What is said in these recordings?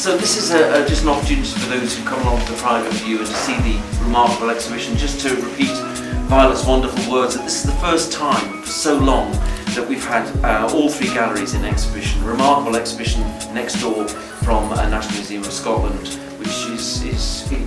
So this is just an opportunity for those who come along to the private view and to see the remarkable exhibition, just to repeat Violet's wonderful words, that this is the first time for so long that we've had all three galleries in exhibition. A remarkable exhibition next door from National Museum of Scotland, which is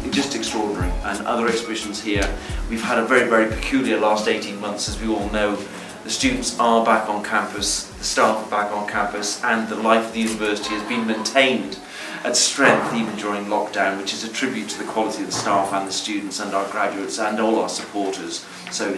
just extraordinary, and other exhibitions here. We've had a very, very peculiar last 18 months, as we all know. The students are back on campus, the staff are back on campus, and the life of the university has been maintained at strength even during lockdown, which is a tribute to the quality of the staff and the students and our graduates and all our supporters. So,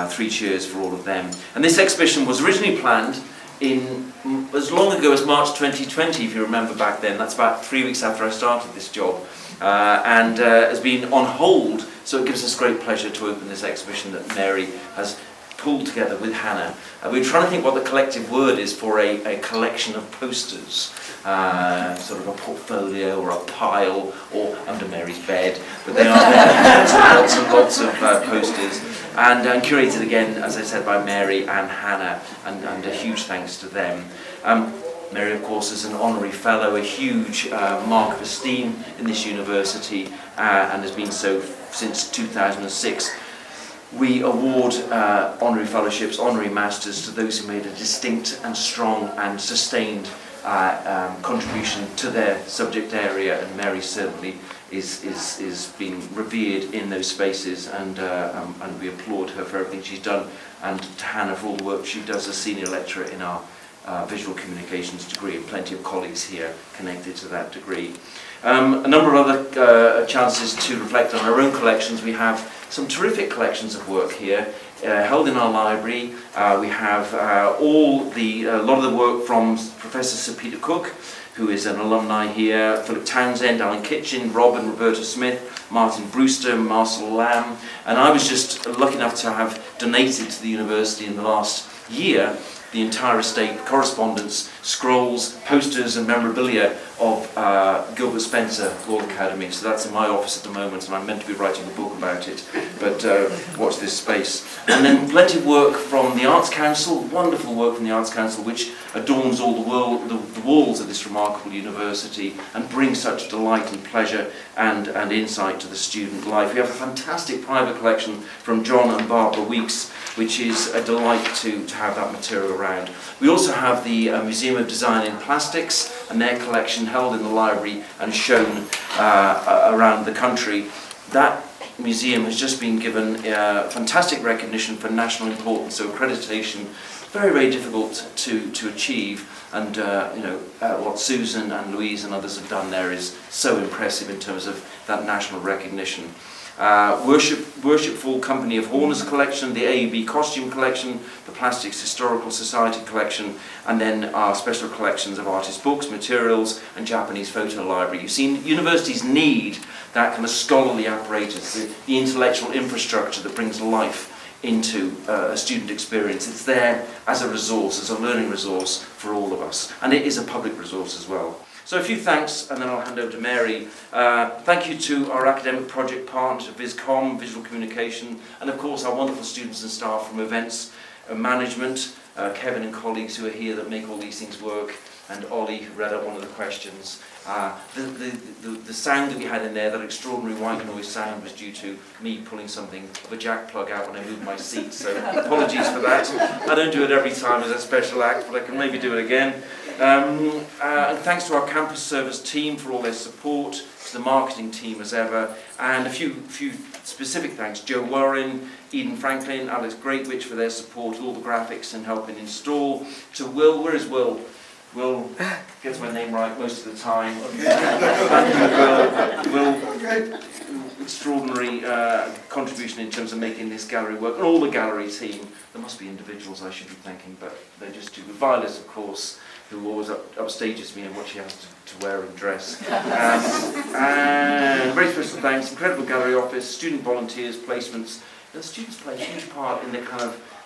3 cheers for all of them. And this exhibition was originally planned in as long ago as March 2020, if you remember back then. That's about 3 weeks after I started this job, and has been on hold. So it gives us great pleasure to open this exhibition that Mary has pulled together with Hannah. We're trying to think what the collective word is for a collection of posters, sort of a portfolio or a pile, or under Mary's bed, but they are there. Lots and lots of posters, and curated again, as I said, by Mary and Hannah, and a huge thanks to them. Mary, of course, is an honorary fellow, a huge mark of esteem in this university, and has been so since 2006. We award honorary fellowships, honorary masters to those who made a distinct and strong and sustained contribution to their subject area, and Mary certainly is being revered in those spaces, and we applaud her for everything she's done, and to Hannah for all the work she does as senior lecturer in our visual communications degree, and plenty of colleagues here connected to that degree. A number of other chances to reflect on our own collections. We have some terrific collections of work here, held in our library. We have a lot of the work from Professor Sir Peter Cook, who is an alumni here, Philip Townsend, Alan Kitchen, Rob and Roberta Smith, Martin Brewster, Marcel Lamb, and I was just lucky enough to have donated to the university in the last year the entire estate, correspondence, scrolls, posters and memorabilia of Gilbert Spencer Law Academy. So that's in my office at the moment, and I'm meant to be writing a book about it, but watch this space. And then plenty of work from the Arts Council, wonderful work from the Arts Council, which adorns all the walls of this remarkable university and brings such delight and pleasure and insight to the student life. We have a fantastic private collection from John and Barbara Weeks, which is a delight to have that material around. We also have the Museum of Design in Plastics, and their collection held in the library and shown around the country. That museum has just been given fantastic recognition for national importance, so accreditation, very, very difficult to achieve, and what Susan and Louise and others have done there is so impressive in terms of that national recognition. Worshipful Company of Horners collection, the AUB costume collection, the Plastics Historical Society collection, and then our special collections of artist books, materials, and Japanese photo library. You've seen universities need that kind of scholarly apparatus, the intellectual infrastructure that brings life into a student experience. It's there as a resource, as a learning resource for all of us, and it is a public resource as well. So a few thanks, and then I'll hand over to Mary. Thank you to our academic project partner, VisCom, Visual Communication, and of course our wonderful students and staff from events management, Kevin and colleagues who are here that make all these things work, and Ollie, who read out one of the questions. The sound that we had in there, that extraordinary white noise sound, was due to me pulling something of a jack plug out when I moved my seat, so apologies for that. I don't do it every time as a special act, but I can maybe do it again. And thanks to our campus service team for all their support, to the marketing team as ever, and a few specific thanks: Joe Warren, Eden Franklin, Alex Greatwich for their support, all the graphics and helping install, to Will. Where is Will? Will gets my name right most of the time. Will, extraordinary contribution in terms of making this gallery work, and all the gallery team. There must be individuals I should be thanking, but they just do. Violet, of course, who always upstages me in what she has to wear and dress. And very special thanks, incredible gallery office, student volunteers, placements. The students play a huge part in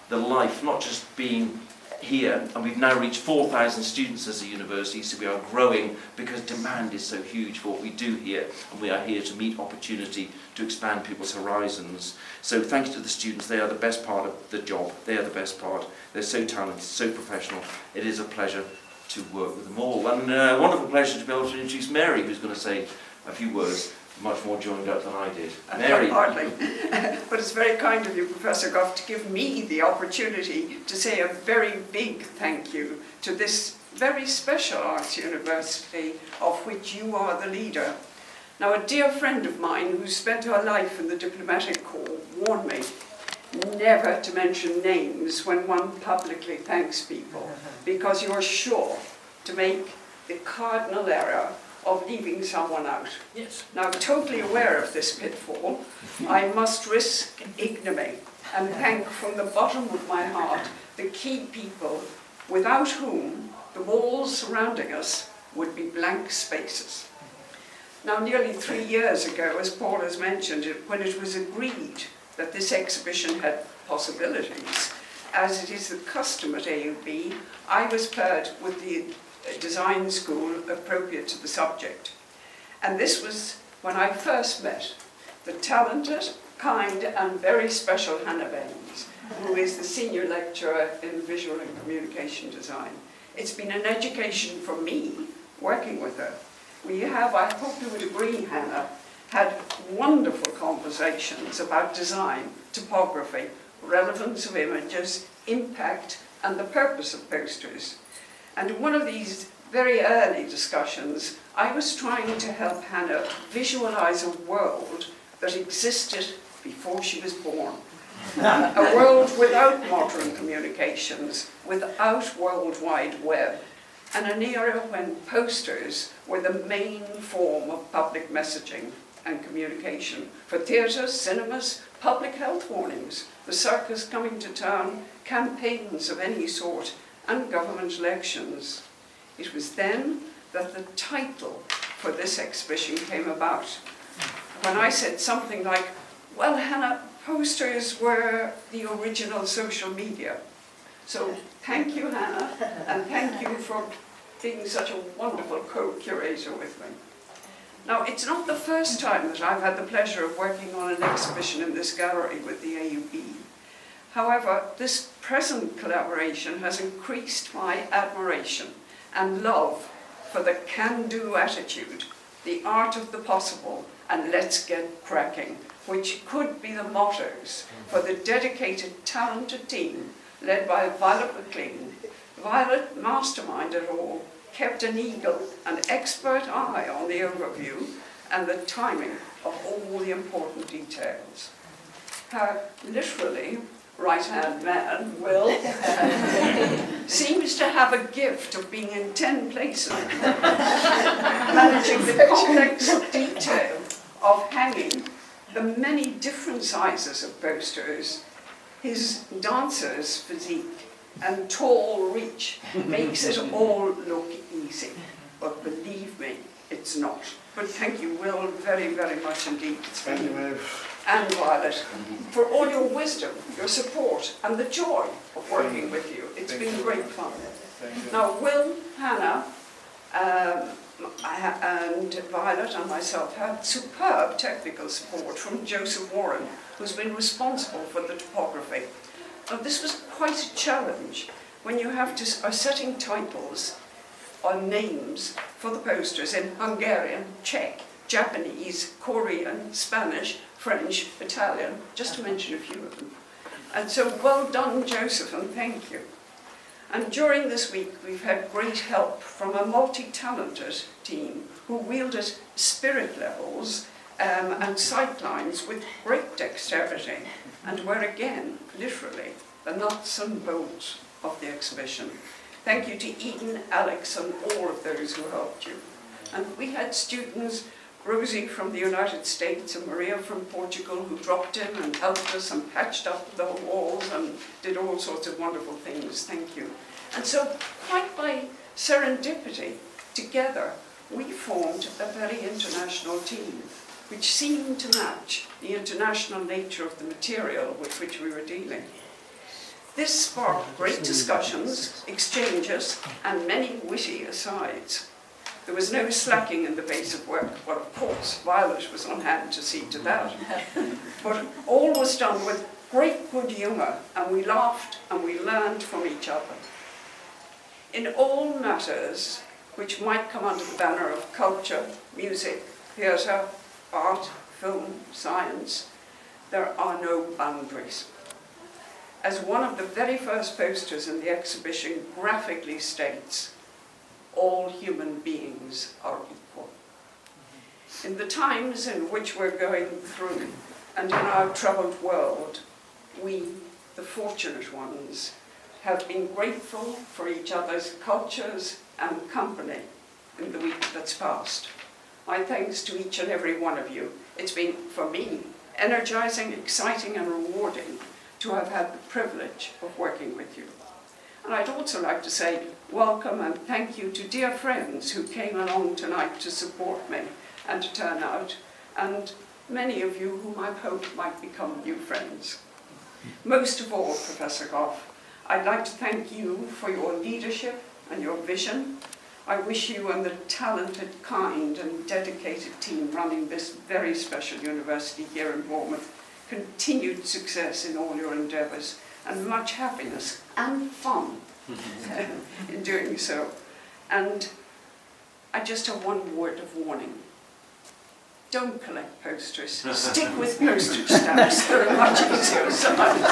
the life, not just being here, and we've now reached 4,000 students as a university, so we are growing because demand is so huge for what we do here, and we are here to meet opportunity to expand people's horizons. So thanks to the students, they are the best part of the job. They are the best part. They're so talented, so professional. It is a pleasure. to work with them all. And a wonderful pleasure to be able to introduce Mary, who's going to say a few words, much more joined up than I did. Mary. Hardly. But it's very kind of you, Professor Gough, to give me the opportunity to say a very big thank you to this very special arts university of which you are the leader. Now, a dear friend of mine who spent her life in the diplomatic corps warned me never to mention names when one publicly thanks people, because you're sure to make the cardinal error of leaving someone out. Yes. Now, I'm totally aware of this pitfall. I must risk ignominy and thank from the bottom of my heart the key people without whom the walls surrounding us would be blank spaces. Now, nearly 3 years ago, as Paul has mentioned, when it was agreed that this exhibition had possibilities, as it is the custom at AUB, I was paired with the design school appropriate to the subject. And this was when I first met the talented, kind and very special Hannah Byles, who is the senior lecturer in visual and communication design. It's been an education for me working with her. We have, I hope you would agree, Hannah, had wonderful conversations about design, typography, relevance of images, impact and the purpose of posters. And in one of these very early discussions, I was trying to help Hannah visualize a world that existed before she was born. A world without modern communications, without World Wide Web, and an era when posters were the main form of public messaging and communication for theatres, cinemas, public health warnings, the circus coming to town, campaigns of any sort, and government elections. It was then that the title for this exhibition came about. When I said something like, well, Hannah, posters were the original social media. So thank you, Hannah, and thank you for being such a wonderful co-curator with me. Now, it's not the first time that I've had the pleasure of working on an exhibition in this gallery with the AUB. However, this present collaboration has increased my admiration and love for the can-do attitude, the art of the possible, and let's get cracking, which could be the mottos for the dedicated, talented team led by Violet McLean. Violet masterminded it all, kept an eagle, an expert eye on the overview and the timing of all the important details. Her literally right-hand man, Will, seems to have a gift of being in 10 places, managing the complex detail of hanging the many different sizes of posters. His dancer's physique and tall reach makes it all look easy, but believe me, it's not. But thank you, Will, very, very much indeed. Thank you, Maeve. And Violet, for all your wisdom, your support, and the joy of working with you. It's been great fun. Now, Will, Hannah, and Violet and myself had superb technical support from Joseph Warren, who's been responsible for the typography. Now, this was quite a challenge when you are setting titles or names for the posters in Hungarian, Czech, Japanese, Korean, Spanish, French, Italian, just to mention a few of them. And so well done, Joseph, and thank you. And during this week, we've had great help from a multi-talented team who wielded spirit levels and sight lines with great dexterity, and were again, literally, the nuts and bolts of the exhibition. Thank you to Eden, Alex, and all of those who helped you. And we had students, Rosie from the United States and Maria from Portugal, who dropped in and helped us and patched up the walls and did all sorts of wonderful things. Thank you. And so, quite by serendipity, together, we formed a very international team, which seemed to match the international nature of the material with which we were dealing. This sparked great discussions, exchanges, and many witty asides. There was no slacking in the pace of work. Well, of course, Violet was on hand to see to that. But all was done with great good humour, and we laughed and we learned from each other. In all matters which might come under the banner of culture, music, theatre, art, film, science, there are no boundaries. As one of the very first posters in the exhibition graphically states, all human beings are equal. In the times in which we're going through, and in our troubled world, we, the fortunate ones, have been grateful for each other's cultures and company in the week that's passed. My thanks to each and every one of you. It's been, for me, energizing, exciting and rewarding to have had the privilege of working with you. And I'd also like to say welcome and thank you to dear friends who came along tonight to support me and to turn out, and many of you whom I hope might become new friends. Most of all, Professor Gough, I'd like to thank you for your leadership and your vision. I wish you and the talented, kind and dedicated team running this very special university here in Bournemouth continued success in all your endeavours and much happiness and fun in doing so. And I just have one word of warning. Don't collect posters. Stick with postage stamps. They're much easier sometimes.